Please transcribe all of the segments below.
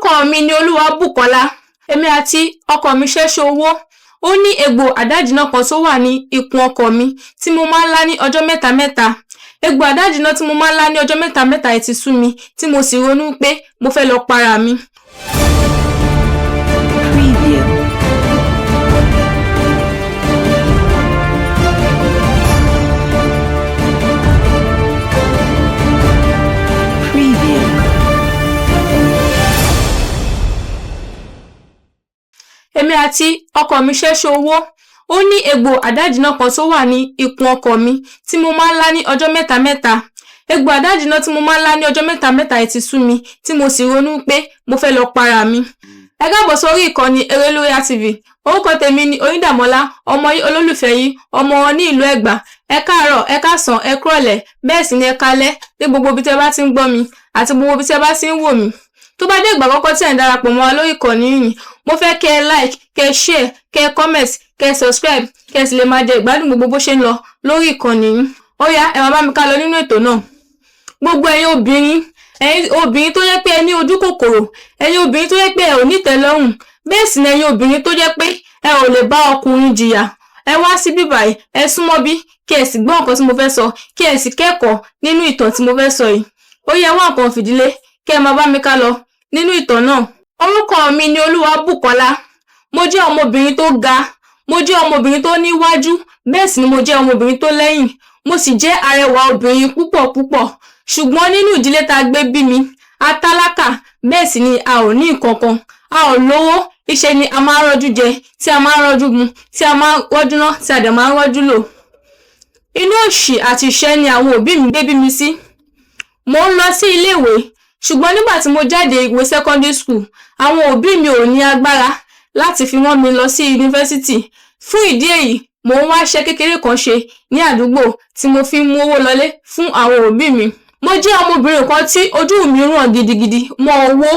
Orúkọ mi ni Olúwabùkọ́lá. Èmi àti ọkọ mi ṣẹ́ṣe owó. Ó ní egbò àdájìná kan tó wà ní ikùn ọkọ mi tí mo máa ń lá ní ọjọ́ mẹ́ta mẹ́ta. Egbò àdájìná tí mo máa ń lá ní ọjọ́ mẹ́ta mẹ́ta ẹ̀ ti sú mi tí mo sì ronú pé mo fẹ́ lọ para mi. Preview. Preview. Èmi àti ọkọ mi ṣẹ́ṣe owó. Ó ní egbò àdájìná kan tó wà ní ikùn ọkọ mi tí mo máa ń lá ní ọjọ́ mẹ́ta mẹ́ta. Egbò àdájìná tí mo máa ń lá ní ọjọ́ mẹ́ta mẹ́ta ẹ̀ ti sú mi tí mo sì ronú pé mo fẹ́ lọ para mi. Ẹ káàbọ̀ sórí ìkànnì Erelóyá TV. Orúkọ tèmi ni Oyíndàmọ́lá, ọmọ yín olólùfẹ́ yín, ọmọ wọn ní ìlú Ẹ̀gbá. Ẹ káàárọ̀, ẹ káàsán, ẹ kúrọ̀lẹ́, bẹ́ẹ̀ sì ni ẹ káalẹ́ ní gbogbo ibi tí ẹ bá ti ń gbọ́ mi àti gbogbo ibi tí ẹ bá ti ń wò mí. Tó bá dé ìgbà àkọ́kọ́ tí ẹ ń darapọ̀ mọ́ wa lórí ìkànnì yìí, mo fẹ́ kẹ́ ẹ like, kẹ́ ẹ share, kẹ́ ẹ comment, kẹ́ ẹ subscribe, kẹ́ ẹ sì lè máa jẹ ìgbádùn gbogbo bó ṣe ń lọ lórí ìkànnì yìí. Ó yá, ẹ máa bá mi ká lọ nínú ètò náà. Gbogbo ẹ̀yin obìnrin tó jẹ́ pé ẹ ní ojú kòkòrò, ẹ̀yin obìnrin tó jẹ́ pé ẹ ò ní ìtẹ́lọ́rùn, bẹ́ẹ̀ sì ni ẹ̀yin obìnrin tó jẹ́ pé ẹ ò lè bá ọkùnrin jìyà. Ẹ wá sí bíbáyìí, ẹ súnmọ́ bí, kí ẹ sì gbọ́ nǹkan tí mo fẹ́ sọ, kí ẹ sì kẹ́kọ̀ọ́ nínú ìtàn tí mo fẹ́ sọ yìí. Ó yá, wá nǹkan fìdílé, kí ẹ máa bá mi ká lọ nínú ìtàn náà. Orúkọ mi ni Olúwabùkọ́lá. Mo jẹ́ ọmọbìnrin tó ga, mo jẹ́ ọmọbìnrin tó níwájú, bẹ́ẹ̀ sì ni mo jẹ́ ọmọbìnrin tó lẹ́yìn. Mo sì jẹ́ arẹwà obìnrin púpọ̀ púpọ̀. Ṣùgbọ́n nínú ìdílé tá gbé bí mi, a tálákà, bẹ́ẹ̀ sì ni a ò ní nǹkan kan. A ò lówó, iṣẹ́ ni a máa ń rọ́jú jẹ, tí a máa ń rọ́jú mu, tí a máa ń rọ́jú ná, tí a dẹ̀ máa ń rọ́jú lò. Inú òṣì àti ìṣẹ́ ni àwọn òbí mi gbé bí mi sí. Mo ń lọ sí iléèwé, ṣùgbọ́n nígbà tí mo jáde ìwé secondary school, àwọn òbí mi ò ní agbára láti fi rán mi lọ sí yunifásítì. Fún ìdí èyí, mo ń wá iṣẹ́ kékeré kan ṣe ní àdúgbò tí mo fi ń mú owó lọlé fún àwọn òbí mi. Mo jẹ́ ọmọbìnrin kan tí ojú mi ràn gidigidi mọ́ owó.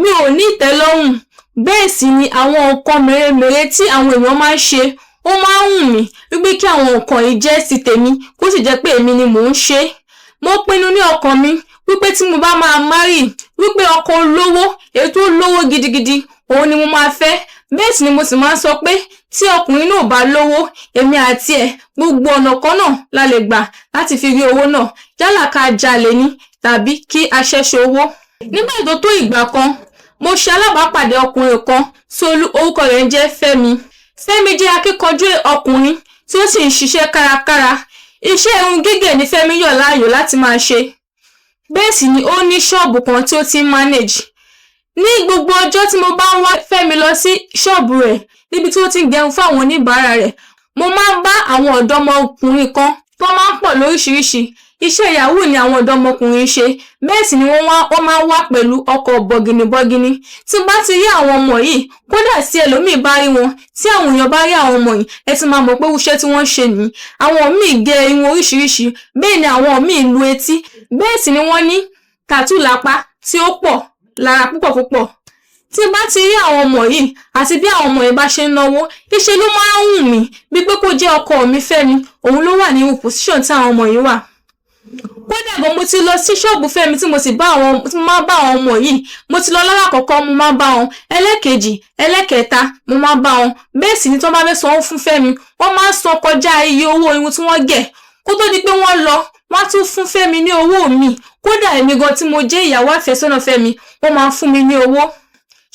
Mi ò ní ìtẹ́lọ́rùn. Bẹ́ẹ̀ sì ni àwọn nǹkan mèremère tí àwọn èèyàn máa ń ṣe, ó máa ń wù mí wípé kí àwọn nǹkan yìí jẹ́ sí tèmi, kó sì jẹ́ pé èmi ni mò ń ṣe. Mo pinnu ní ọkàn mi wípé tí mo bá máa marry, wípé ọkọ olówó, èyí tó lówó gidigidi, òun ni mo máa fẹ́. Bẹ́ẹ̀ sì ni mo sì máa ń sọ pé tí ọkùnrin náà bá lówó, èmi àti ẹ̀ gbogbo ọ̀nà kan náà la lè gbà láti fi rí owó náà, yálà ká jalè ni tàbí kí a ṣẹ́ṣe owó. Nígbà tó tó ìgbà kan, mo ṣe alábàápàdé ọkùnrin kan tí orúkọ rẹ̀ ń jẹ́ Fẹ́mi. Fẹ́mi jẹ́ akíkanjú ọkùnrin tí ó sì ń ṣiṣẹ́ kárakára. Iṣẹ́ irun gígẹ̀ ni Fẹ́mi yàn láàyò láti máa ṣe. Bẹ́ẹ̀ sì ni ó ní ṣọ́ọ̀bù kan tí ó ti ń manage. Ní gbogbo ọjọ́ tí mo bá ń wá Fẹ́mi lọ sí ṣọ́ọ̀bù rẹ̀ níbi tí ó ti ń gẹrun fún àwọn oníbàárà rẹ̀, mo máa ń bá àwọn ọ̀dọ́mọkùnrin kan tó máa ń pọ̀ lóríṣiríṣi. Iṣẹ́ yahoo ni àwọn ọ̀dọ́mọkùnrin ṣe. Bẹ́ẹ̀ sì ni wọ́n máa ń wá pẹ̀lú ọkọ̀ bọ̀gìnìbọ̀gìnì. Tí bá ti rí àwọn ọmọ yìí, kódà sí ẹlòmíì bá rí wọn, tí àwọn èèyàn bá rí àwọn ọmọ yìí, ẹ ti máa mọ̀ pé iṣẹ́ tí wọ́n ṣe nìyí. Àwọn míì gẹ irun oríṣiríṣi, bẹ́ẹ̀ ni àwọn míì lu etí. Bẹ́ẹ̀ sì ni wọ́n ní tattoo lápá tí ó pọ̀ lára púpọ̀ púpọ̀. Tí bá ti rí àwọn ọmọ yìí àti bí àwọn ọmọ yìí bá ṣe ń náwó, iṣẹ́ ló máa ń wù mí bí pé kó jẹ́ ọkọ mi Fẹ́mi, òun ló wà ní position tí àwọn ọmọ yìí wà. Kódà gan mo ti lọ sí ṣọ́ọ̀bù Fẹ́mi tí mo máa bá àwọn ọmọ yìí. Mo ti lọ lálákọ̀ọ́kọ́, mo máa bá wọn. Ẹlẹ́kejì, ẹlẹ́kẹta, mo máa bá wọn. Bẹ́ẹ̀ sì ni tí wọ́n bá fẹ́ sanwó fún Fẹ́mi, wọ́n máa ń san kọjá iye owó irun tí wọ́n gẹ̀. Kó tó di pé wọ́n lọ, wọ́n á tún fún Fẹ́mi ní owó mi. Kódà èmi gan tí mo jẹ́ ìyàwó àfẹ́sọ́nà Fẹ́mi, wọ́n máa ń fún mi ní owó.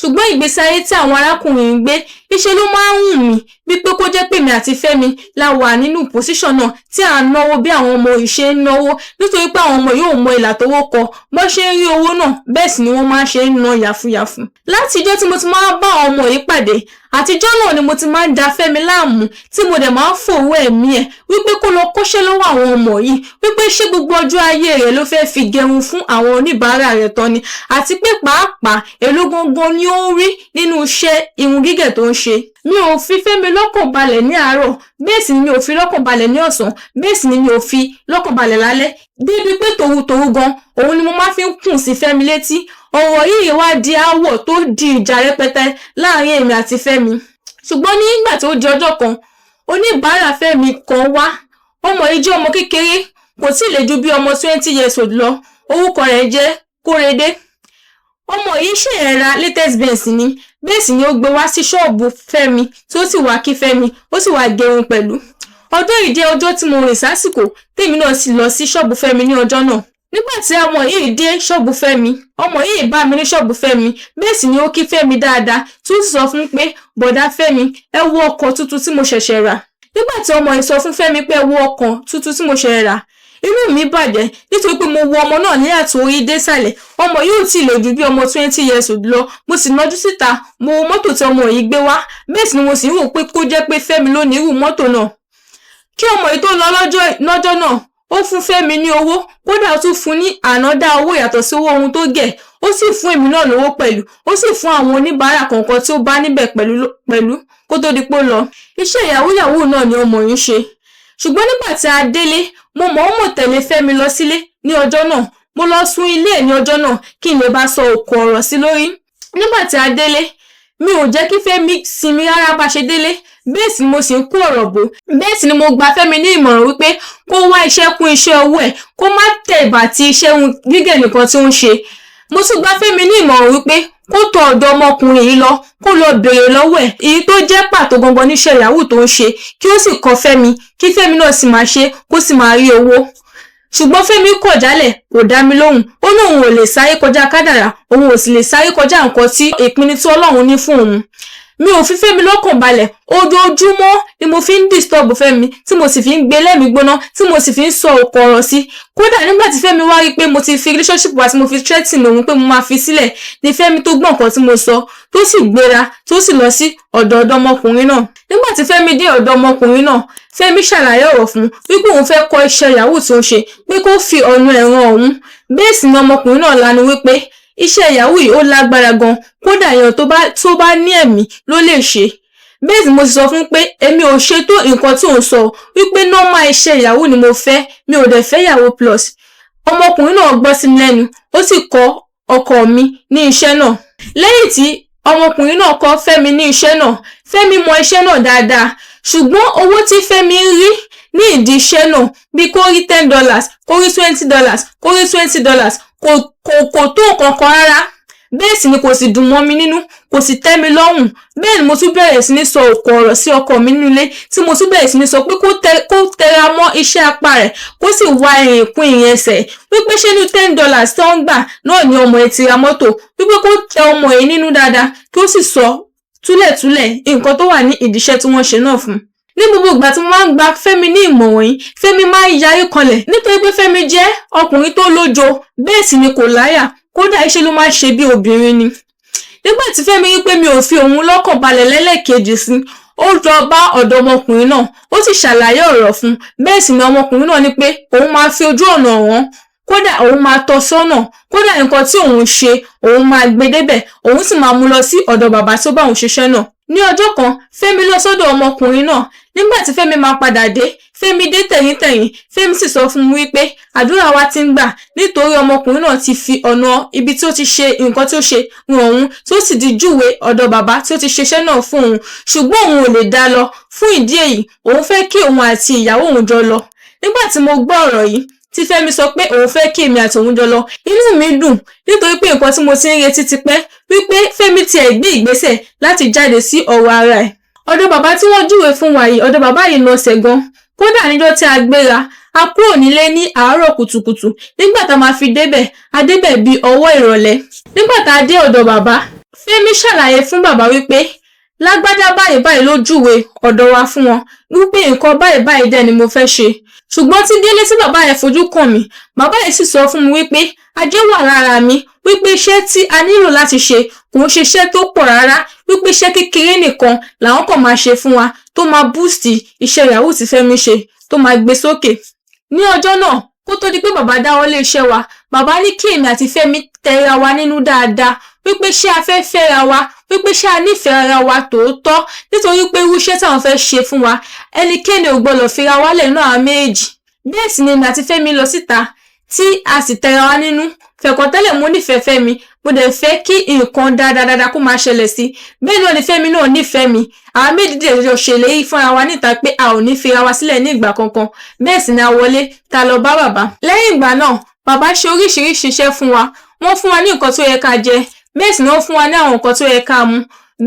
Ṣùgbọ́n ìgbésí ayé tí àwọn arákùnrin ń gbé, iṣẹ́ ló máa ń wù mí bí pé kó jẹ́ pé mi àti Fẹ́mi la wà nínú pòsíṣọ̀n náà tí à ń náwó bí àwọn ọmọ yìí ṣe ń náwó, nítorí pé àwọn ọmọ yóò mọ ìlà tówó kọ, bó ṣe ń rí owó náà, bẹ́ẹ̀ sì ni wọ́n máa ṣe ń ná yàfùyàfù. Láti ìjọ́ tí mo ti máa bá àwọn ọmọ yìí pàdé, àtijọ́ náà ni mo ti máa ń da Fẹ́mi láàmú tí mo dẹ̀ máa ń fòwó ẹ̀mí ẹ̀ wípé kó lọ kọ́ṣẹ́ lọ́wọ́ àwọn ọmọ yìí, wípé ṣé gbogbo ọjọ́ ayé rẹ̀ ló fẹ́ fi gẹrun fún àwọn oníbàárà rẹ̀ tán ni, àti pé pàápàá èló gangan ni ó ń rí nínú iṣẹ́ irun gígẹ̀ tó ń ṣe. Mi ò fi Fẹ́mi lọ́kàn balẹ̀ ní àárọ̀, bẹ́ẹ̀ sì ni mi ò fi lọ́kàn balẹ̀ ní ọ̀sán, bẹ́ẹ̀ sì ni mi ò fi lọ́kàn balẹ̀ lálẹ́. Débi pé tòrutòru gan, òun ni mo máa fi ń kùn sí Fẹ́mi létí. Ọ̀rọ̀ yìí wá di aáwọ̀ tó di ìjà rẹpẹtẹ láàrin èmi àti Fẹ́mi. Ṣùgbọ́n nígbà tó di ọjọ́ kan, oníbàárà Fẹ́mi kan wá. Ọmọ yìí jẹ́ ọmọ kékeré, kò tí ì lè ju bí ọmọ 20 years old lọ. Orúkọ rẹ̀ jẹ́ Kóredé. ọmọ yìí ṣe ra latest Benz ni bẹ́ẹ̀ sì ni ó gbé wá sí ṣọ́ọ̀bù Fẹ́mi tí ó sì wá kí Fẹ́mi ó sì wá gẹrun pẹ̀lú. Ọjọ́ yìí jẹ́ ọjọ́ tí mo rìn sásìkò tèmi náà sì lọ sí ṣọ́ọ̀bù Fẹ́mi ní ọjọ́ náà. Nígbà tí ọmọ yìí dé ṣọ́ọ̀bù Fẹ́mi, ọmọ yìí bá mi ní ṣọ́ọ̀bù Fẹ́mi bẹ́ẹ̀ sì ni ó kí Fẹ́mi dáadáa tí ó sì sọ fún pé bọ̀dá Fẹ́mi ẹ wo ọkọ̀ tuntun tí mo ṣẹ̀ṣẹ̀ rà. Nígbà tí ọmọ yìí sọ fún Fẹ́mi pé ẹ wo ọkọ̀ tuntun tí mo ṣẹ̀ṣẹ̀ rà, inú mi bàjẹ́ nítorí pé mo wo ọmọ náà ní àtòrí désàlẹ̀. Ọmọ yìí ò tí ì lè ju bí ọmọ 20 years old lọ. Mo sì nájú síta, mo wo mọ́tò tí ọmọ yìí gbé wá bẹ́ẹ̀ sì ni mo sì ń rò pé kó jẹ́ pé Fẹ́mi ló ní irú mọ́tò náà. Kí ọmọ yìí tó lọ lọ́jọ́ náà, ó fún Fẹ́mi ní owó, kódà ó tún fún ní ànádá owó yàtọ̀ sí owó ohun tó gẹ̀. Ó sì fún èmi náà lówó pẹ̀lú, ó sì fún àwọn oníbàárà kọ̀ọ̀kan tí ó bá níbẹ̀ pẹ̀lú kó tó di pé ó lọ. Iṣẹ́ yahoo náà ni ọmọ yìí ṣe. Ṣùgbọ́n nígbà tí a délé, mo mọ̀ọ́mọ̀ tẹ̀lé Fẹ́mi lọ sílé ní ọjọ́ náà. Mo lọ sùn ilé ẹ̀ ní ọjọ́ náà kí n lè bá sọ òkò ọ̀rọ̀ sí lórí. Nígbà tí a délé, mi ò jẹ́ kí Fẹ́mi sinmi rárá bá ṣe délé. Bẹ́ẹ̀ sì ni mo sì ń kó ọ̀rọ̀ bò. Bẹ́ẹ̀ sì ni mo gba Fẹ́mi ní ìmọ̀ràn wípé kó wá iṣẹ́ kún iṣẹ́ owó ẹ̀, kó má tẹ̀ bàtí iṣẹ́ gígẹ̀ nìkan tí ó ń ṣe. Mo tún gba Fẹ́mi ní ìmọ̀ràn wípé kó tọ̀ ọ̀dọ̀ ọmọkùnrin yìí lọ, kó lọ béèrè lọ́wọ́ ẹ̀ èyí tó jẹ́ pàtó gangan níṣẹ́ yahoo tó ń ṣe, kí ó sì kọ́ Fẹ́mi, kí Fẹ́mi náà sì máa ṣe kó sì máa rí owó. Ṣùgbọ́n Fẹ́mi kọ̀ jálẹ̀, kò dá mi lóhùn. Ó ní òun ò lè sáré kọjá kádàrá, òun ò sì lè sáré kọjá nǹkan tí ìpinnu tí Ọlọ́run ní fún òun. Mi ò fi Fẹ́mi lọ́kàn balẹ̀, ojoojúmọ́ ni mo fi ń disturb Fẹ́mi, tí mo sì fi ń gbé lẹ́mìí gbóná, tí mo sì fi ń sọ òkò ọ̀rọ̀ sí. Kódà nígbà tí Fẹ́mi wá rí pé mo ti fi relationship wa tí mo fi threaten òun pé mo máa fi sílẹ̀, ni Fẹ́mi tó gbọ́ nǹkan tí mo sọ, tó sì gbéra, tó sì lọ sí ọ̀dọ̀ ọmọkùnrin náà. Nígbà tí Fẹ́mi dé ọ̀dọ̀ ọmọkùnrin náà, Fẹ́mi ṣàlàyé ọ̀rọ̀ fún wípé òun fẹ́ kọ́ iṣẹ́ yahoo tí ó ń ṣe, pé kó fi ọ̀nà ẹ̀ràn òun. Bẹ́ẹ̀ sì ni ọmọkùnrin náà lanu wípé iṣẹ́ yahoo yìí ó lágbára gan, kódà èèyàn tó bá ní ẹ̀mí ló lè ṣe. Bẹ́ẹ̀ sì mo sì sọ fún pé èmi ò ṣe tó nǹkan tí òun sọ, wípé normal iṣẹ́ yahoo ni mo fẹ́, mi ò dẹ̀ fẹ́ yahoo plus. Ọmọkùnrin náà gbọ́ sí mi lẹ́nu, ó sì kọ́ ọkọ mi ní iṣẹ́ náà. Lẹ́yìn tí ọmọkùnrin náà kọ́ Fẹ́mi ní iṣẹ́ náà, Fẹ́mi mọ iṣẹ́ náà dáadáa, ṣùgbọ́n owó tí Fẹ́mi ń rí ní ìdí iṣẹ́ náà bí kó rí $10, kó rí $20, kó rí $20 kò tó nǹkan kan rárá. Bẹ́ẹ̀ sì ni kò sì dùn mọ́ mi nínú, kò sì tẹ́ mi lọ́rùn. Bẹ́ẹ̀ ni mo tún bẹ̀rẹ̀ sí ní sọ òkò ọ̀rọ̀ sí ọkọ mi nílé, tí mo tún bẹ̀rẹ̀ sí ní sọ pé kó tẹra mọ́ iṣẹ́ apá rẹ̀, kó sì wá ìrìn kún ìrìn ẹsẹ̀, wípé ṣé ní $10 tó ń gbà náà ni ọmọ ẹ̀ ti ra mọ́tò, wípé kó tẹ ọmọ ẹ̀ nínú dáadáa, kí ó sì sọ túlẹ̀túlẹ̀ nǹkan tó wà ní ìdíṣẹ́ tí wọ́n ṣe náà fún. Ní gbogbo ìgbà tí mo máa ń gba Fẹ́mi ní ìmọ̀ràn yìí, Fẹ́mi máa ń yarí kanlẹ̀ nítorí pé Fẹ́mi jẹ́ ọkùnrin tó lójo, bẹ́ẹ̀ sì ni kò láyà, kódà iṣẹ́ ló máa ń ṣe bí obìnrin ni. Nígbà tí Fẹ́mi rí pé mi ò fi òun lọ́kàn balẹ̀ lẹ́lẹ́kejì sí, ó lọ bá ọ̀dọ̀ ọmọkùnrin náà, ó sì ṣàlàyé ọ̀rọ̀ fún. Bẹ́ẹ̀ sì ni ọmọkùnrin náà ní pé òun máa fi ojú ọ̀nà wọn, kódà òun máa tọ́ sọ́nà, kódà nǹkan tí òun ṣe òun máa gbé débẹ̀, òun sì máa mú lọ sí ọ̀dọ̀ bàbá tó bá òun ṣiṣẹ́ náà. Ní ọjọ́ kan, Fẹ́mi lọ sọ́dọ̀ ọmọkùnrin náà. Nígbà tí Fẹ́mi máa padà dé, Fẹ́mi dé tẹ̀yìntẹ̀yìn. Fẹ́mi sì sọ fún mi wípé àdúrà wa ti ń gbà nítorí ọmọkùnrin náà ti fi ọ̀nà ibi tí ó ti ṣe nǹkan tí ó ṣe ràn òun, tí ó sì di júwe ọ̀dọ̀ bàbá tí ó ti ṣiṣẹ́ náà fún òun. Ṣùgbọ́n òun ò lè dá lọ. Fún ìdí èyí, òun fẹ́ kí òun àti ìyàwó òun jọ lọ. Nígbà tí mo gbọ́ ọ̀rọ̀ yìí, tí Fẹ́mi sọ pé òun fẹ́ kí èmi àti òun jọ lọ, inú mi dùn nítorí pé nǹkan tí mo ti ń retí ti pẹ́, wípé Fẹ́mi tiẹ̀ gbé ìgbésẹ̀ láti jáde sí ọ̀rọ̀ ara ẹ̀. Ọ̀dọ̀ bàbá tí wọ́n júwe fún wa yìí, ọ̀dọ̀ bàbá yìí nọsẹ̀ gan. Kódà níjọ́ tí a gbéra, a kúrò nílé ní àárọ̀ kùtùkùtù. Nígbà tá a máa fi débẹ̀, a débẹ̀ bí ọwọ́ ìrọ̀lẹ́. Nígbà tá a dé ọ̀dọ̀ bàbá, Fẹ́mi ṣàlàyé fún bàbá wípé lágbájá báyìí ló júwe ọ̀dọ̀ wa fún wọn, wípé nǹkan báyìí dẹ̀ ni mo fẹ́ ṣe. Ṣùgbọ́n tí délé tí bàbá yẹn fojú kàn mí, bàbá yẹn sì sọ fún mi wípé ajé wà lára mi, wípé iṣẹ́ tí a nílò láti ṣe kò ń ṣe iṣẹ́ tó pọ̀ rárá, wípé iṣẹ́ kékeré nìkan làwọn kàn máa ṣe fún wa tó máa boost iṣẹ́ yahoo tí Fẹ́mi ṣe, tó máa gbé sókè. Ní ọjọ́ náà, kó tó di pé bàbá dáwọ́ lé iṣẹ́ wa, bàbá ní kí èmi àti Fẹ́mi tẹra wa nínú dáadáa, wípé ṣé a fẹ́ fẹ́ra wa, wípé ṣé a nífẹ̀ẹ́ ara wa tòótọ́, nítorí pé irú iṣẹ́ táwọn fẹ́ ṣe fún wa ẹnikẹ́ni ò gbọdọ̀ fira wálẹ̀ náà àwọn méjì. Bẹ́ẹ̀ sì ni èmi àti Fẹ́mi lọ síta tí a sì tẹra wa nínú. Fẹ̀kọ̀tẹ́lẹ̀ mo nífẹ̀ẹ́ Fẹ́mi, mo dẹ̀ fẹ́ kí nǹkan dáadáa kó máa ṣẹlẹ̀ sí. Bẹ́ẹ̀ náà ni Fẹ́mi náà nífẹ̀ẹ́ mi. Àwọn méjì dẹ̀ jọ ṣèlérí fúnra wa níta pé a ò ní fira wa sílẹ̀ ní ìgbà kankan. Bẹ́ẹ̀ sì ni a wọlé ta lọ bá bàbá. Lẹ́yìn ìgbà náà, bàbá ṣe oríṣiríṣi iṣẹ́ fún wa. Wọ́n fún wa ní nǹkan tó yẹ ká jẹ, bẹ́ẹ̀ sì ni wọ́n fún wa ní àwọn nǹkan tó yẹ ká mu,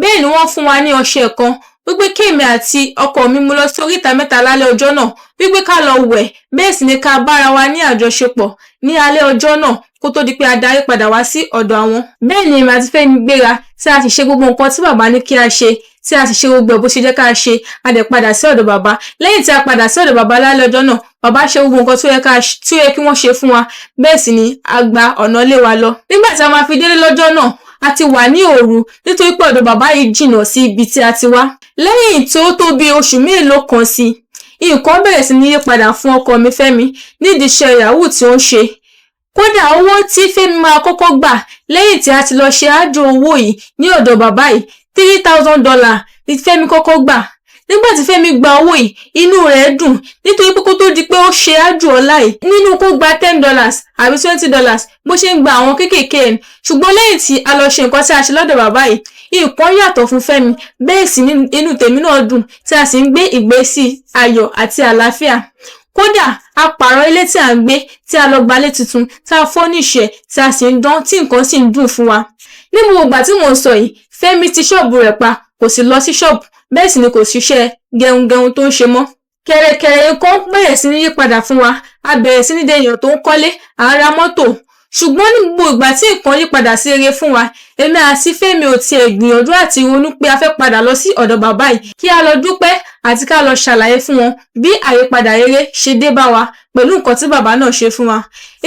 bẹ́ẹ̀ ni wọ́n fún wa ní ọṣẹ kan wípé kémi àti ọkọ mi mú lọ sí oríta mẹ́ta lálẹ́ ọjọ́ náà wípé ká lọ wẹ̀, bẹ́ẹ̀ sì ni ká bára wa ní àjọṣepọ̀ ní alẹ́ ọjọ́ náà kó tó di pé a darí padà wá sí ọ̀dọ̀ àwọn. Bẹ́ẹ̀ ni èmi àti Fẹ́mi gbéra tí a sì ṣe gbogbo nǹkan tí bàbá ní kí a ṣe, tí a sì ṣe gbogbo bó ṣe jẹ́ ká ṣe, a dẹ̀ padà sí ọ̀dọ̀ bàbá. Lẹ́yìn tí a padà sí ọ̀dọ̀ bàbá lálẹ́ ọjọ́ náà, bàbá ṣe gbogbo nǹkan tí ó yẹ kí wọ́n ṣe fún wa, bẹ́ẹ̀ sì ni a gba ọ̀nà ilé wa lọ. Nígbà tí a máa fi délé lọ́jọ́ náà, a ti wà ní òru nítorí pé ọ̀dọ̀ bàbá yìí jìnnà sí ibi tí a ti wá. Lẹ́yìn tó tó bí oṣù mélòó kan sí, nǹkan bẹ̀rẹ̀ sí ní yí padà fún ọkọ mi Fẹ́mi nídìí iṣẹ́ yahoo tí ó ń ṣe. Kódà owó tí Fẹ́mi máa kọ́kọ́ gbà lẹ́yìn tí a ti lọ ṣe àjò owó yìí ní ọ̀dọ̀ bàbá yìí, $3,000 ni Fẹ́mi kọ́kọ́ gbà. Nígbà tí Fẹ́mi gba owó yìí, inú rẹ̀ dùn nítorí pé kó tó di pé ó ṣe àjò ọ̀la yìí, nínú kó gba $10 àbí $20 bó ṣe ń gba àwọn kéékèèké ẹ̀. Ṣùgbọ́n lẹ́yìn tí a lọ ṣe nǹkan tí a ṣe lọ́dọ̀ bàbá yìí, nǹkan yàtọ̀ fún Fẹ́mi, bẹ́ẹ̀ sì ni inú tèmi náà dùn tí a sì ń gbé ìgbésí ayọ̀ àti àlàáfíà. Kódà a pààrọ̀ ilé tí à ń gbé, tí a lọ gbalé tuntun, tí a fọ́níṣẹ̀, tí a sì ń dán, tí nǹkan sì ń dùn fún wa. Ní gbogbo ìgbà tí mò ń sọ yìí, Fẹ́mi ti ṣọ́ọ̀bù rẹ̀ pa, kò sì lọ sí ṣọ́ọ̀bù, bẹ́ẹ̀ sì ni kò ṣiṣẹ́ gẹrungẹrun tó ń ṣe mọ́. Kẹ̀rẹ̀kẹ̀rẹ̀ nǹkan bẹ̀rẹ̀ sí ní yí padà fún wa, a bẹ̀rẹ̀ sí ní di èèyàn tó ń kọ́lé, à ń ra mọ́tò. Ṣùgbọ́n ní gbogbo ìgbà tí nǹkan yí padà sí rere fún wa, èmi àti Fẹ́mi ò tiẹ̀ gbìyànjú àti ronú pé a fẹ́ padà lọ sí ọ̀dọ̀ bàbá yìí kí a lọ dúpẹ́ àti ká lọ ṣàlàyé fún wọn bí àyípadà rere ṣe dé bá wa pẹ̀lú nǹkan tí bàbá náà ṣe fún wa.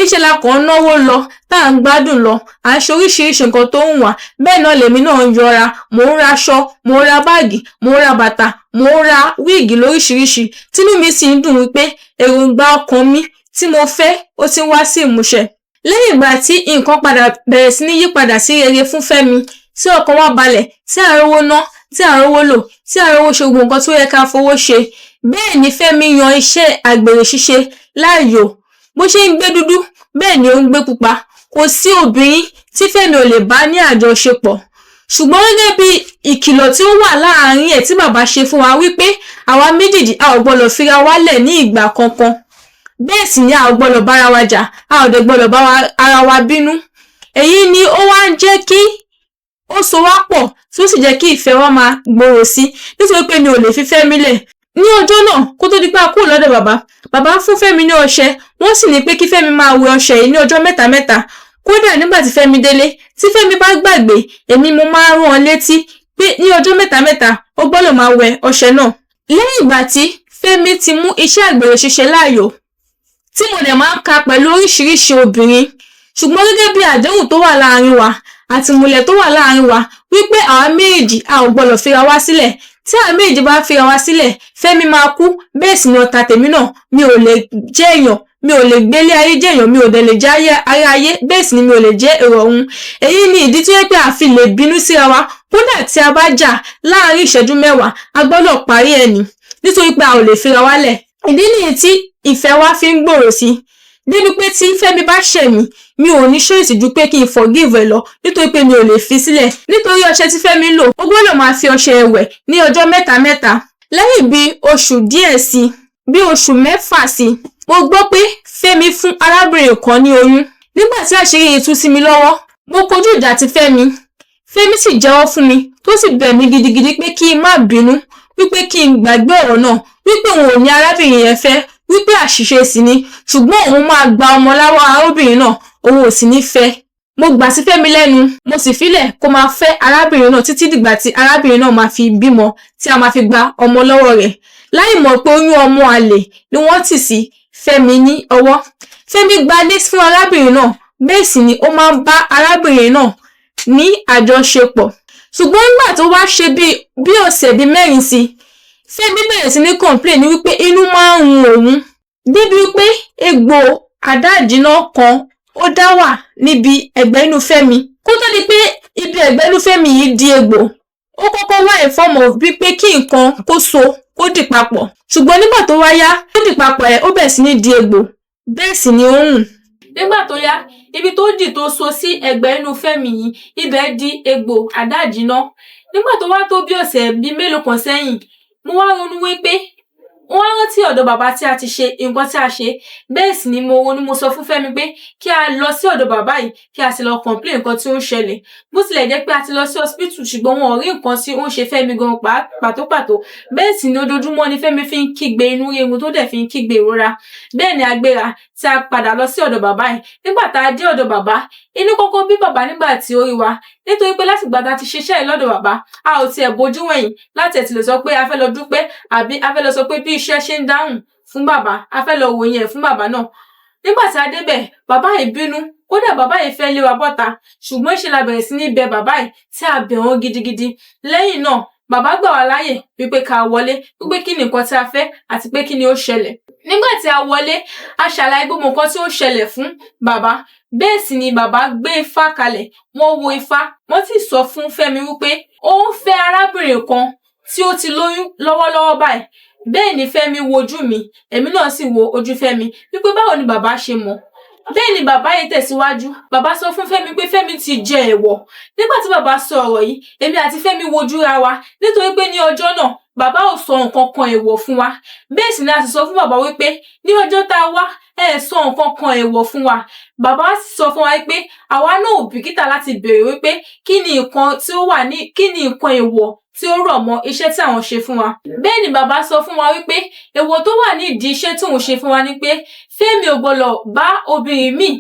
Ìṣe la kàn ń náwó lọ, tá à ń gbádùn lọ, à ń ṣe oríṣiríṣi nǹkan tó ń wà. Bẹ́ẹ̀ náà lèmi náà ń yọra, mò ń ra aṣọ, mò ń ra báàgì, mò ń ra bàtà, mò ń ra wíìgì lóríṣiríṣi, tínú mi sì ń dùn wípé èròǹgbà ọkàn mi tí mo fẹ́ ó ti ń wá sí ìmúṣẹ. Lẹ́yìn ìgbà tí nǹkan padà bẹ̀rẹ̀ sí ní yí padà sí rere fún Fẹ́mi, tí ọkàn wa balẹ̀, tí à ń rówó ná, tí à ń rówó lò, tí à ń rówó ṣe gbogbo nǹkan tó yẹ ká fowó ṣe, bẹ́ẹ̀ ni Fẹ́mi yan iṣẹ́ àgbèrè ṣíṣe láàyò. Bó ṣe ń gbé dúdú, bẹ́ẹ̀ ni ó ń gbé pupa. Kò sí obìnrin tí Fẹ́mi ò lè bá ní àjọṣepọ̀. Ṣùgbọ́n gẹ́gẹ́ bí ìkìlọ̀ tí ó wà láàárín ẹ̀ tí bàbá ṣe fún wa wípé àwa méjèèjì a ò gbọdọ̀ fira wálẹ̀ ní ìgbà kankan. Bẹ́ẹ̀ sì ni a ò gbọdọ̀ bára wa jà, a ò dẹ̀ gbọdọ̀ bá ara wa bínú. Èyí ni ó wá ń jẹ́ kí ó so wá pọ̀ tí ó sì jẹ́ kí ìfẹ́ wa máa gbòòrò sí, nítorí pé mi ò lè fi Fẹ́mi lẹ̀. Ní ọjọ́ náà, kó tó di pé a kúrò lọ́dọ̀ bàbá fún Fẹ́mi ní ọṣẹ, wọ́n sì ní pé kí Fẹ́mi máa wẹ ọṣẹ yìí ní ọjọ́ mẹ́ta mẹ́ta. Kódà nígbà tí Fẹ́mi délé, tí Fẹ́mi bá gbàgbé, èmi mo máa rán an létí pé ní ọjọ́ mẹ́ta mẹ́ta ó gbọ́dọ̀ máa wẹ ọṣẹ náà. Lẹ́yìn ìgbà tí Fẹ́mi ti mú iṣẹ́ àgbèrè ṣíṣe láàyò, tí mo dẹ̀ máa ń ka pẹ̀lú oríṣiríṣi obìnrin, ṣùgbọ́n gẹ́gẹ́ bí àdéhùn tó wà láàárín wa àti ìmùlẹ̀ tó wà láàárín wa wípé àwa méjì a ò gbọdọ̀ fira wá sílẹ̀. Tí àwa méjì bá fira wá sílẹ̀, Fẹ́mi máa kú, bẹ́ẹ̀ sì ni ọ̀tá tèmi náà, mi ò lè jẹ́ èèyàn, mi ò lè gbélé ayé jẹ́ èèyàn, mi ò dẹ̀ lè jẹ́ ayé ayé, bẹ́ẹ̀ sì ni mi ò lè jẹ́ èrò ọ̀hún. Èyí ni ìdí tó yẹ pé a fi lè bínú síra wa. Kódà tí a bá jà láàárín ìṣẹ́jú 10, a gbọ́dọ̀ parí ẹ̀ ní, nítorí pé a ò lè fira wálẹ̀. Ìdí nìyí tí ìfẹ́ wa fi ń gbòòrò sí. Débi pé tí Fẹ́mi bá ṣẹ̀ mí, mi ò ní ṣòyìsì ju pé kí n forgive ẹ lọ, nítorí pé mi ò lè fi sílẹ̀. Nítorí ọṣẹ tí Fẹ́mi lò, ó gbọ́dọ̀ máa fi ọṣẹ ẹ̀wẹ̀ ní ọjọ́ mẹ́ta mẹ́ta. Lẹ́yìn bí oṣù díẹ̀ sí, bí oṣù 6 sí, mo gbọ́ pé Fẹ́mi fún arábìnrin kan ní oyún. Nígbà tí àṣírí yìí tú sí mi lọ́wọ́, mo kojú ìjà ti Fẹ́mi. Fẹ́mi sì jẹ́wọ́ fún mi, tó sì bẹ̀ mí gidigidi pé kí n má bínú, wípé kí n gbàgbé ọ̀rọ̀ náà, wípé òun ò ní arábìnrin yẹn fẹ́, wípé àṣìṣe sì ni, ṣùgbọ́n òun máa gba ọmọ láwọ́ arábìnrin náà, òun ò sì ní fẹ́. Mo gbà sí Fẹ́mi lẹ́nu, mo sì filẹ̀ kó máa fẹ́ arábìnrin náà títí dìgbà tí arábìnrin náà máa fi bímọ, tí a máa fi gba ọmọ lọ́wọ́ rẹ̀. Láì mọ̀ pé oyún ọmọ àlè ni wọ́n tì sí Fẹ́mi ní ọwọ́. Fẹ́mi gbadé fún arábìnrin náà, bẹ́ẹ̀ sì ni ó máa ń bá arábìnrin náà ní àjọṣepọ̀. Ṣùgbọ́n nígbà tó wá ṣe bí ọ̀sẹ̀ bí 4 sí, Fẹ́mi bẹ̀rẹ̀ sí ní complain ní wípé inú máa ń run òun, débi wípé egbò àdáàjìná kan ó dá wà níbi ẹ̀gbẹ́ inú Fẹ́mi. Kó tó di pé ibi ẹ̀gbẹ́ inú Fẹ́mi yìí di egbò, ó kọ́kọ́ wá in form of wípé kí nǹkan kó so kó dì papọ̀. Ṣùgbọ́n nígbà tó wá yá, ó dì papọ̀ ẹ̀ ó bẹ̀rẹ̀ sí ní di egbò, bẹ́ẹ̀ sì ni ó ń rùn. Nígbà tó yá, ibi tó dì tó so sí ẹ̀gbẹ́ inú Fẹ́mi yìí, ibẹ̀ di egbò àdáàjìná. Nígbà tó wá tó bí ọ̀sẹ̀ bí mélòó kan sẹ́yìn, mo wá ronú wípé wọ́n rántí ọ̀dọ̀ bàbá tí a ti ṣe nǹkan tí a ṣe. Bẹ́ẹ̀ sì ni mo sọ fún Fẹ́mi pé kí a lọ sí ọ̀dọ̀ bàbá yìí kí a sì lọ complain nǹkan tí ó ń ṣẹlẹ̀. Bó tilẹ̀ jẹ́ pé a ti lọ sí hospital ṣùgbọ́n wọn ò rí nǹkan tí ó ń ṣe Fẹ́mi gan pàtó. Bẹ́ẹ̀ sì ni ojoojúmọ́ ni Fẹ́mi fi ń kígbe inú rírun tó dẹ̀ fi ń kígbe ìrora. Bẹ́ẹ̀ ni a gbéra tí a padà lọ sí ọ̀dọ̀ bàbá yìí. Nígbà tá a dé ọ̀dọ̀ bàbá, inú kọ́kọ́ bí bàbá nígbà tí ó rí wa nítorí pé láti ìgbà tá a ti ṣiṣẹ́ yìí lọ́dọ̀ bàbá, a ò tiẹ̀ bojú wẹ̀yìn láti ẹ̀ ti lè sọ pé a fẹ́ lọ dúpẹ́ àbí a fẹ́ lọ sọ pé bí iṣẹ́ ṣe ń dáhùn fún bàbá, a fẹ́ lọ wòye ẹ̀ fún bàbá náà. Nígbà tí a débẹ̀, bàbá yìí bínú, kódà bàbá yìí fẹ́ lé wa bọ́ta, ṣùgbọ́n ṣe la bẹ̀rẹ̀ sí ní bẹ bàbá yìí tí a bẹ̀ wọ́n gidigidi. Lẹ́yìn náà, bàbá gbà wá láyè wípé ká wọlé, wípé kí ni nǹkan tí a fẹ́ àti pé kí ni ó ṣẹlẹ̀. Nígbà tí a wọlé, a ṣàlàyé gbogbo nǹkan tí ó ṣẹlẹ̀ fún bàbá. Bẹ́ẹ̀ sì ni bàbá gbé ifá kalẹ̀, wọ́n wo ifá, wọ́n sì sọ fún Fẹ́mi wípé ó ń fẹ́ arábìnrin kan tí ó ti lóyún lọ́wọ́lọ́wọ́ báyìí. Bẹ́ẹ̀ ni Fẹ́mi wojú mi, èmi náà sì wo ojú Fẹ́mi wípé báwo ni bàbá ṣe mọ̀. Bẹ́ẹ̀ ni bàbá yìí tẹ̀síwájú, bàbá sọ fún Fẹ́mi pé Fẹ́mi ti jẹ èèwọ̀. Nígbà tí bàbá sọ ọ̀rọ̀ yìí, èmi àti Fẹ́mi wojú ra wa nítorí pé ní ọjọ́ náà bàbá ò sọ nǹkan kan èèwọ̀ fún wa. Bẹ́ẹ̀ sì ni a sì sọ fún bàbá wípé ní ọjọ́ tá a wá ẹ sọ nǹkan kan èèwọ̀ fún wa. Bàbá sì sọ fún wa wípé àwa náà ò bìkítà láti béèrè wípé kí ni nǹkan èèwọ̀ tí ó rọ̀ mọ́ iṣẹ́ tí àwọn ṣe fún wa. Bẹ́ẹ̀ ni bàbá sọ fún wa wípé èèwọ̀ tó wà ní ìdí iṣẹ́ tí òun ṣe fún wa ni pé Fẹ́mi ò gbọdọ̀ bá obìnrin míì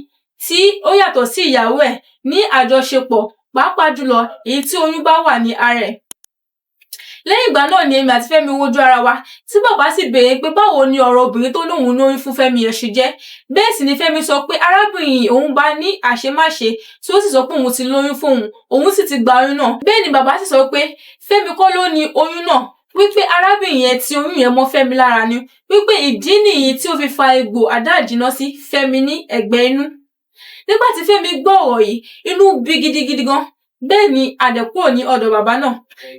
tí ó yàtọ̀ sí ìyàwó ẹ̀ ní àjọṣepọ̀, pàápàá jùlọ èyí tí oyún bá wà ní ara ẹ̀. Lẹ́yìn ìgbà náà ni èmi àti Fẹ́mi wojú ara wa tí bàbá sì béèrè pé báwo ni ọ̀rọ̀ obìnrin tó lóun lóyún fún Fẹ́mi yẹn ṣe jẹ́. Bẹ́ẹ̀ sì ni Fẹ́mi sọ pé arábìnrin òun bá ní àṣemáṣe tí ó sì sọ pé òun ti lóyún fún òun sì ti gba oyún náà. Bẹ́ẹ̀ ni bàbá sì sọ pé Fẹ́mi kọ́ ló ní oyún náà, wípé arábìnrin yẹn tí oyún yẹn mọ́ Fẹ́mi lára ni, wípé ìdí nìyí tí ó fi fa egbò àdáàjìná sí Fẹ́mi ní ẹ̀gbẹ́ inú. Nígbà tí Fẹ́mi gbọ́ ọ̀rọ̀ yìí, inú bí gidigidi gan. Bẹ́ẹ̀ ni a dẹ̀ kúrò ní ọ̀dọ̀ bàbá náà.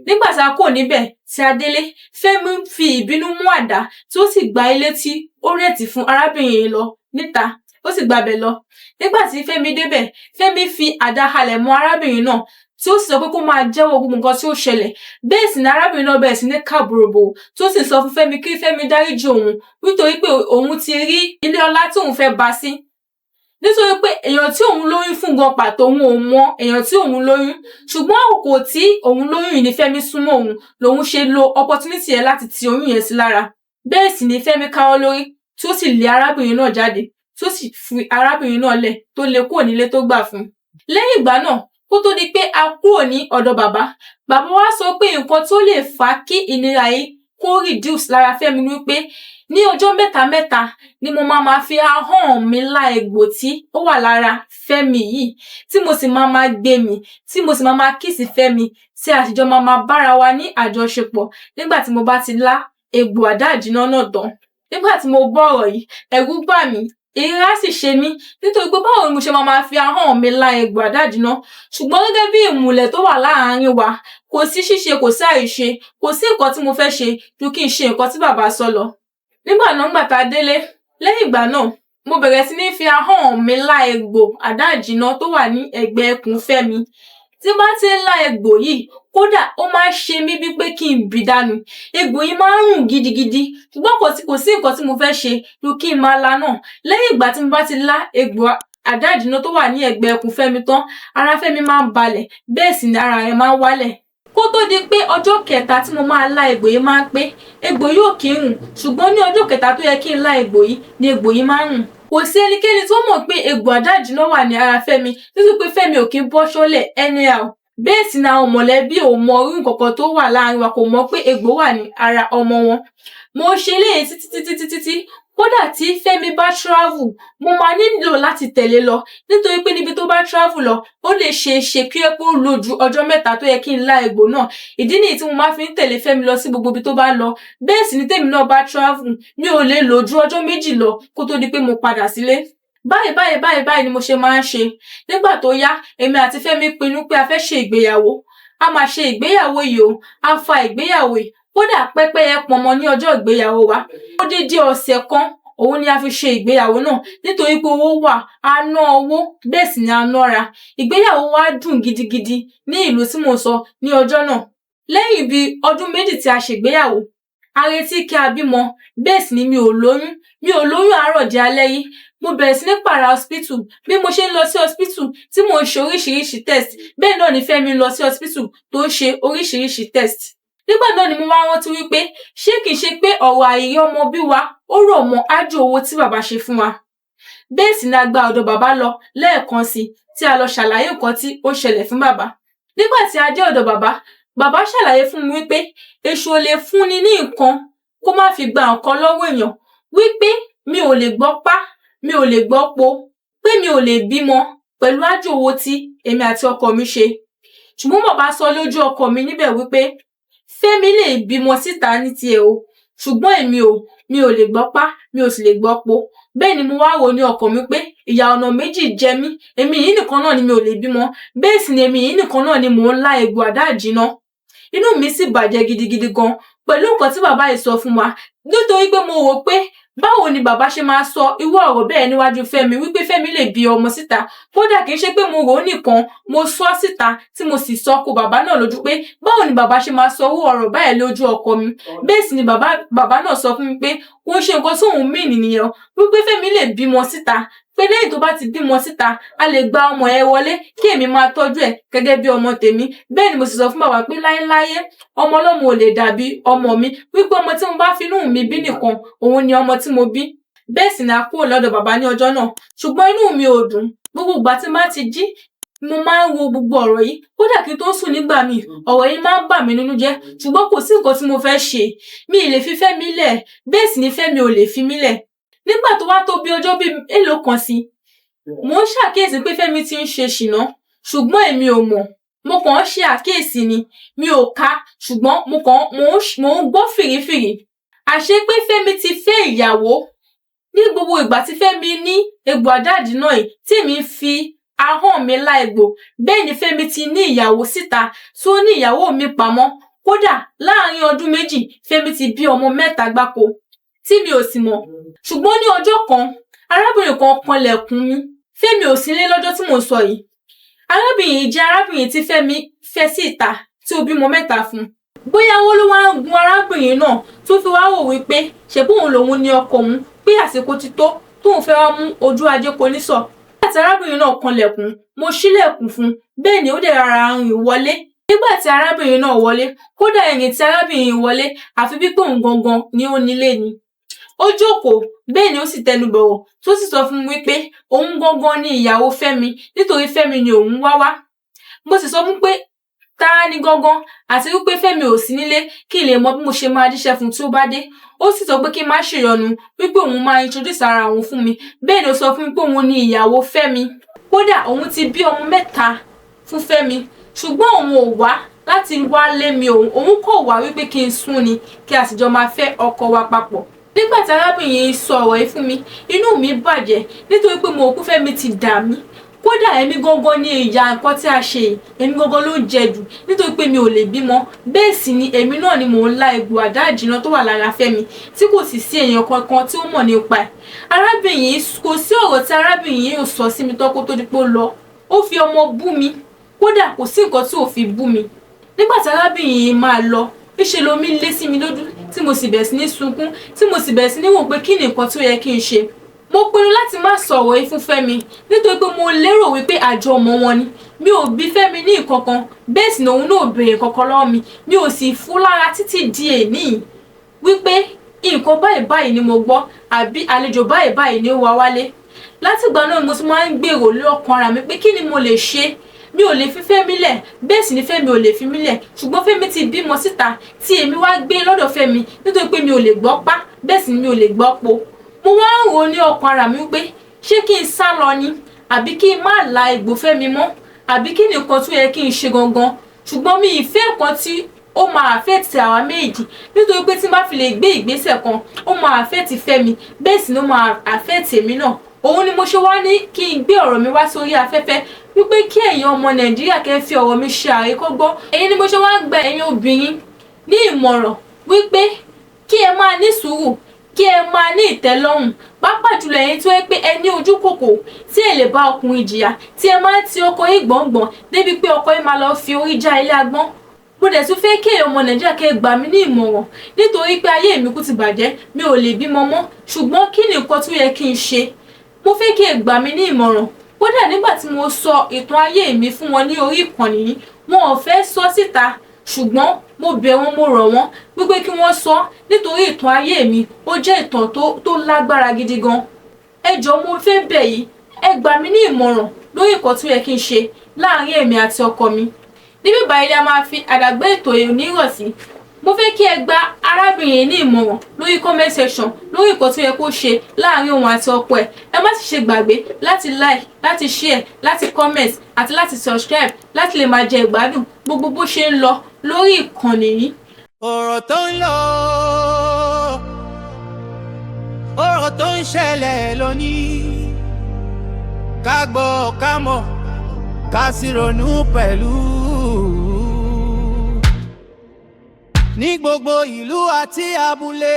Nígbà tí a kúrò níbẹ̀ tí a délé, Fẹ́mi fi ìbínú mú àdá tí ó sì gba ilé tí ó rẹ̀tì fún arábìnrin yìí lọ níta, ó sì gbabẹ̀ lọ. Nígbà tí Fẹ́mi débẹ̀, Fẹ́mi fi àdá halẹ̀ mọ́ arábìnrin náà tí ó sì sọ pé kó máa jẹ́wọ́ gbogbo nǹkan tí ó ṣẹlẹ̀. Bẹ́ẹ̀ sì ni arábìnrin náà bẹ̀rẹ̀ sí ní kàbòròbò tí ó sì sọ fún Fẹ́mi kí Fẹ́mi dáríjì òun nítorí pé òun ti rí ilé ọlá tí òun fẹ́ bá sí. Nítorí pé èèyàn tí òun lóyún fún gan pàtó òun ò mọ èèyàn tí òun lóyún, ṣùgbọ́n àkókò tí òun lóyún yìí ni Fẹ́mi súnmọ́ òun lòun ṣe lo opportunity yẹn láti ti oyún yẹn sí lára. Bẹ́ẹ̀ sì ni Fẹ́mi káwọ́ lórí tí ó sì lé arábìnrin náà jáde tí ó sì fi arábìnrin náà lẹ̀ tó lé kúrò nílé tó gbà fún. Lẹ́yìn ìgbà náà, kó tó di pé a kúrò ní ọ̀dọ̀ bàbá wa sọ pé nǹkan tó lè fà á kí ìnira yìí kó reduce lára Fẹ́mi ni wípé ní ọjọ́ mẹ́ta ni mo máa fi ahọ́n mi lá egbò tí ó wà lára Fẹ́mi yìí tí mo sì máa gbé mi tí mo sì máa kíìsì Fẹ́mi tí a sì jọ máa bára wa ní àjọṣepọ̀ nígbà tí mo bá ti lá egbò àdáàjìná náà tán. Nígbà tí mo gbọ́ ọ̀rọ̀ yìí, ẹ̀rù bà mí, ìrora sì ṣe mí nítorí pé báwo ni mo ṣe máa fi ahọ́n mi lá egbò àdáàjìná. Ṣùgbọ́n gẹ́gẹ́ bí ìmùlẹ̀ tó wà láàárín wa, kò sí ṣíṣe kò sí àìṣe, kò sí nǹkan tí mo fẹ́ ṣe ju kí n ṣe nǹkan tí bàbá sọ lọ. Nígbà tá a délé, lẹ́yìn ìgbà náà, mo bẹ̀rẹ̀ sí ní fi ahọ́n mi lá egbò àdáàjìná tó wà ní ẹ̀gbẹ́ ikùn Fẹ́mi. Tí bá ti ń lá egbò yìí, kódà ó máa ń ṣe mí bí pé kí n bì dànù. Egbò yìí máa ń rùn gidigidi, ṣùgbọ́n kò sí nǹkan tí mo fẹ́ ṣe ju kí n máa lá náà. Lẹ́yìn ìgbà tí mo bá ti lá egbò àdáàjìná tó wà ní ẹ̀gbẹ́ ikùn Fẹ́mi tán, ara Fẹ́mi máa ń balẹ̀, bẹ́ẹ̀ sì ni ara rẹ̀ máa ń wálẹ̀. Kó tó di pé ọjọ́ kẹta tí mo máa lá egbò yìí máa ń pé, egbò yìí ò kí ń rùn, ṣùgbọ́n ní ọjọ́ kẹta tó yẹ kí n lá egbò yìí ni egbò yìí máa ń rùn. Kò sí ẹnikẹ́ni tó mọ̀ pé egbò àdáàjìná wà ní ara Fẹ́mi nítorí pé Fẹ́mi ò kí ń bọ́ ṣọ́lẹ̀ anyhow. Bẹ́ẹ̀ sì ni àwọn mọ̀lẹ́bí ò mọ irú nǹkan kan tó wà láàárín wa, kò mọ̀ pé egbò wà ní ara ọmọ wọn. Mo ṣe eléyìí títí kódà tí Fẹ́mi bá travel, mo máa nílò láti tẹ̀lé lọ nítorí pé níbi tó bá travel lọ, ó lè ṣe kí ó pé ó lò ju ọjọ́ mẹ́ta tó yẹ kí n lá egbò náà. Ìdí nìyí tí mo máa fi ń tẹ̀lé Fẹ́mi lọ sí gbogbo ibi tó bá lọ. Bẹ́ẹ̀ sì ni tèmi náà bá travel, mi ò lè lò ju ọjọ́ méjì lọ kó tó di pé mo padà sílé. Báyìí ni mo ṣe máa ń ṣe. Nígbà tó yá, èmi àti Fẹ́mi pinnu pé a fẹ́ ṣe ìgbéyàwó. A máa ṣe ìgbéyàwó yìí o, a fa ìgbéyàwó yìí. Kódà pẹ́pẹ́yẹ pọnmọ ní ọjọ́ ìgbéyàwó wa. Ó dídí ọ̀sẹ̀ kan òun ni a fi ṣe ìgbéyàwó náà nítorí pé owó wà, a ná owó, bẹ́ẹ̀ sì ni a nára. Ìgbéyàwó wa dùn gidigidi ní ìlú tí mo sọ ní ọjọ́ náà. Lẹ́yìn bí ọdún méjì tí a ṣègbéyàwó, a retí kí a bímọ, bẹ́ẹ̀ sì ni mi ò lóyún àárọ̀ di alẹ́ yìí. Mo bẹ̀rẹ̀ sí ní pààrà hospital. Bí mo ṣe ń lọ sí hospital tí mò ń ṣe oríṣiríṣi test, bẹ́ẹ̀ náà ni Fẹ́mi ń lọ sí hospital tó ń ṣe oríṣiríṣi test. Nígbà náà ni mo wá rántí wípé ṣé kìí ṣe pé ọ̀rọ̀ àìrí ọmọ bí wa ó rọ̀ mọ́ ájò owó tí bàbá ṣe fún wa. Bẹ́ẹ̀ sì ni a gba ọ̀dọ̀ bàbá lọ lẹ́ẹ̀kan sí tí a lọ ṣàlàyé nǹkan tí ó ṣẹlẹ̀ fún bàbá. Nígbà tí a dé ọ̀dọ̀ bàbá ṣàlàyé fún mi wípé èṣù ò lè fúnni ní nǹkan kó má fi gba nǹkan lọ́wọ́ èèyàn, wípé mi ò lè gbọ́ pá, mi ò lè gbọ́ po, pé mi ò lè bímọ pẹ̀lú ájò owó tí èmi àti ọkọ mi ṣe. Ṣùgbọ́n bàbá sọ lójú ọkọ mi níbẹ̀ wípé Fẹ́mi lè bímọ síta ní tiẹ̀ o, ṣùgbọ́n mi ò lè gbọ́ pá, mi ò sì lè gbọ́ po. Bẹ́ẹ̀ ni mo wá wò ní ọkàn mi pé ìyà ọ̀nà méjì jẹ mí, èmi yìí nìkan náà ni mi ò lè bímọ, bẹ́ẹ̀ sì ni èmi yìí nìkan náà ni mò ń lá egbò àdáàjínà. Inú mi sì bàjẹ́ gidigidi gan pẹ̀lú nǹkan tí bàbá yìí sọ fún wa, nítorí pé mo wò pé báwo ni bàbá ṣe máa sọ irú ọ̀rọ̀ bẹ́ẹ̀ níwájú Fẹ́mi wípé Fẹ́mi lè bí ọmọ síta. Kódà kìí ṣe pé mo rò ó nìkan, mo sọ síta tí mo sì sọ kó bàbá náà lójú pé báwo ni bàbá ṣe máa sọ irú ọ̀rọ̀ báyìí lójú ọkọ mi. Bẹ́ẹ̀ sì ni bàbá náà sọ fún mi pé wọ́n ṣe nǹkan tí òun mìín nìyẹn, wípé Fẹ́mi lè bímọ síta, pé lẹ́yìn tó bá ti bímọ síta a lè gba ọmọ ẹ wọlé kí èmi máa tọ́jú ẹ̀ gẹ́gẹ́ bí ọmọ tèmi. Bẹ́ẹ̀ ni mo sì sọ fún bàbá pé láéláyé ọmọ ọlọ́mọ ò lè dàbí ọmọ mi, wípé ọmọ tí mo bá fi inú mi bí nìkan òun ni ọmọ tí mo bí. Bẹ́ẹ̀ sì ni a kúrò lọ́dọ̀ bàbá ní ọjọ́ náà, ṣùgbọ́n inú mi ò dùn. Gbogbo ìgbà tí n bá ti jí mo máa ń wo gbogbo ọ̀rọ̀ yìí, kódà kí n tó sùn nígbà míì ọ̀rọ̀ yìí máa ń bà mí nínú jẹ́, ṣùgbọ́n kò sí nǹkan tí mo fẹ́ ṣe, mi ì lè fi Fẹ́mi lẹ̀, bẹ́ẹ̀ sì ni Fẹ́mi ò lè fi mí lẹ̀. Nígbà tó wá tó bí ọjọ́ bíi èlò kan sí, mò ń ṣàkíyèsí pé Fẹ́mi ti ń ṣe ṣìnà, ṣùgbọ́n èmi ò mọ̀, mo kàn ń ṣe àkíyèsí ni, mi ò ká, ṣùgbọ́n mò ń gbọ́ fìrífìrí. Àṣé pé Fẹ́mi ti fẹ́ ìyàwó. Ní gbogbo ìgbà tí Fẹ́mi ní egbò àdáàjínà yìí tí èmi ń fi ahọ́n mi lá egbò, bẹ́ẹ̀ ni Fẹ́mi ti ní ìyàwó síta tó ní ìyàwó mi pamọ́. Kódà láàárín ọdún méjì Fẹ́mi ti bí ọmọ 3 gbáko tí mi ò sì mọ̀. Ṣùgbọ́n ní ọjọ́ kan arábìnrin kan kanlẹ̀kùn mi. Fẹ́mi ò sí nílé lọ́jọ́ tí mò ń sọ yìí. Arábìnrin yìí jẹ́ arábìnrin tí Fẹ́mi fẹ́ sí ìta tí ó bímọ 3 fún. Bóyá wọ́n ló wá ń gun arábìnrin náà tó fi wá wò wípé ṣebóun lòun ní ọkọ òun, pé àsìkò ti tó tóun fẹ́ wá mú ojú ajé kò ní sọ. Nígbà tí arábìnrin náà kanlẹ̀kùn, mo ṣílẹ̀kùn fún, bẹ́ẹ̀ ni ó dẹ̀ rárá rìn wọlé. Nígbà tí arábìnrin náà wọlé, kódà ẹ̀yìn tí arábìnrin wọlé àfi bí pé òun gangan ni ó nílé ni. Ó jókòó, bẹ́ẹ̀ ni ó sì tẹnu bọ̀rọ̀ tó sì sọ fún mi wípé òun gangan ni ìyàwó Fẹ́mi, nítorí Fẹ́mi ni òun wá. Mo sì sọ fún pé ta ni gangan, àti wípé Fẹ́mi ò sí nílé kí n lè mọ bí mo ṣe máa jíṣẹ́ fún tí ó bá dé. Ó sì sọ pé kí n má ṣèyọnu wípé òun máa introduce ara òun fún mi. Bẹ́ẹ̀ ni ó sọ fún mi pé òun ni ìyàwó Fẹ́mi. Kódà òun ti bí ọmọ 3 fún Fẹ́mi, ṣùgbọ́n òun ò wá láti wá lé mi, òun kò wá wípé kí n sún ni kí a sì jọ máa fẹ́ ọkọ wa papọ̀. Nígbà tí arábìnrin yìí sọ ọ̀rọ̀ yìí fún mi, inú mi bàjẹ́ nítorí pé mo kú Fẹ́mi ti dà mí. Kódà èmi gangan ni ìyà nǹkan tí a ṣe yìí, èmi gangan ló jẹ jù nítorí pé mi ò lè bímọ. Bẹ́ẹ̀ sì ni èmi náà ni mò ń lá egbò àdáàjínà tó wà lára Fẹ́mi tí kò sì sí èèyàn kankan tí ó mọ̀ nípa ẹ̀. Arábìnrin yìí kò sí ọ̀rọ̀ tí arábìnrin yìí ò sọ sí mi tó kó tó di pé ó lọ. Ó fi ọmọ bú mi, kódà kò sí nǹkan tí ò fi bú mi. Nígbà tí arábìnrin yìí máa lọ, níṣe lomi lé sí mi lójú tí mo sì bẹ̀rẹ̀ sí ní sunkún, tí mo sì bẹ̀rẹ̀ sí ní wò pé kí ni nǹkan tí ó yẹ kí n ṣe. Mo pinnu láti má sọ̀rọ̀ yìí fún Fẹ́mi nítorí pé mo lérò wípé àjọ ọmọ wọn ni. Mi ò bí Fẹ́mi ní ìkankan, bẹ́ẹ̀ sì ni òun náà ò béèrè kankan lọ́wọ́ mi. Mi ò sì fún lára títí di èní wípé nǹkan báyìí ni mo gbọ́, àbí àlejò báyìí ni ó wá wálé. Látìgbà náà mo ti máa ń gbèrò lọ́kàn ara mi pé kí ni mo lè ṣe. Mi ò lè fi Fẹ́mi lẹ̀, bẹ́ẹ̀ sì ni Fẹ́mi ò lè fi mí lẹ̀, ṣùgbọ́n Fẹ́mi ti bímọ síta tí èmi wá gbé lọ́dọ̀ Fẹ́mi nítorí pé mi ò lè gbọ́ pá, bẹ́ẹ̀ sì ni mi ò lè gbọ́ po. Mo wá ń rò ní ọkàn ara mi wípé ṣé kí n sá lọ ni, àbí kí n má la egbò Fẹ́mi mọ́, àbí kí ni nǹkan tó yẹ kí n ṣe gangan. Ṣùgbọ́n mi ì fẹ́ nǹkan tí ó máa affect àwa méjì, nítorí pé tí n bá fi lè gbé ìgbésẹ̀ kan ó máa affect Fẹ́mi, bẹ́ẹ̀ sì ni ó máa affect èmi náà. Òun ni mo ṣe wá ní kí n gbé ọ̀rọ̀ mi wá sórí afẹ́fẹ́ wípé kí ẹ̀yin ọmọ Nàìjíríà kẹ́ fi ọ̀rọ̀ mi ṣe àríkọ́gbọ́n. Èyí ni mo ṣe wá ń gba ẹ̀yin obìnrin ní ìmọ̀ràn wípé kí ẹ máa ní sùúrù, kí ẹ máa ní ìtẹ́lọ́rùn, pàápàá jùlọ ẹ̀yin tí ó pé ẹ ní ojú kòkò tí ẹ lè bá ọkùnrin jìyà, tí ẹ máa ń ti ọkọ yín gbọ̀ngbọ̀n débi pé ọkọ yín máa lọ fi orí já ilé agbọ́n. mo dẹ̀ tún fẹ́ kí ọmọ Nàìjíríà kẹ́ gbà mí ní ìmọ̀ràn nítorí pé ayé mi kú ti bàjẹ́, mi ò lè bímọ mọ́, ṣùgbọ́n kí ni nǹkan tó yẹ kí n ṣe? Mo fẹ́ kí ẹ gbà mí ní ìmọ̀ràn. Kódà nígbà tí mo sọ ìtàn ayé mi fún wọn ní orí ìkànnì yìí, wọn ò fẹ́ sọ síta, ṣùgbọ́n mo bẹ̀ wọ́n, mo rọ̀ wọ́n wípé kí wọ́n sọ nítorí ìtàn ayé mi ó jẹ́ ìtàn tó lágbára gidi gan. Ẹ jọ̀ọ́ mo fẹ́ bẹ̀ yìí, ẹ gbà mí ní ìmọ̀ràn lórí nǹkan tó yẹ kí n ṣe láàárín èmi àti ọkọ mi. Níbí báyìí la máa fi àdàgbé ètò òní rọ̀ sí. Mo fẹ́ kí ẹ gba arábìnrin ní ìmọ̀ràn lórí comment section lórí nǹkan tó yẹ kó ṣe láàárín òun àti ọkọ ẹ̀. Ẹ má sì ṣe gbàgbé láti like, láti share, láti comment àti láti subscribe láti lè máa jẹ ìgbádùn gbogbo bó ṣe ń lọ lórí ìkànnì yìí. Ọ̀rọ̀ tó ń lọ, ọ̀rọ̀ tó ń ṣẹlẹ̀ lónìí, ká gbọ́ ká mọ̀ ká sì ronú pẹ̀lú. Ní gbogbo ìlú àti abúlé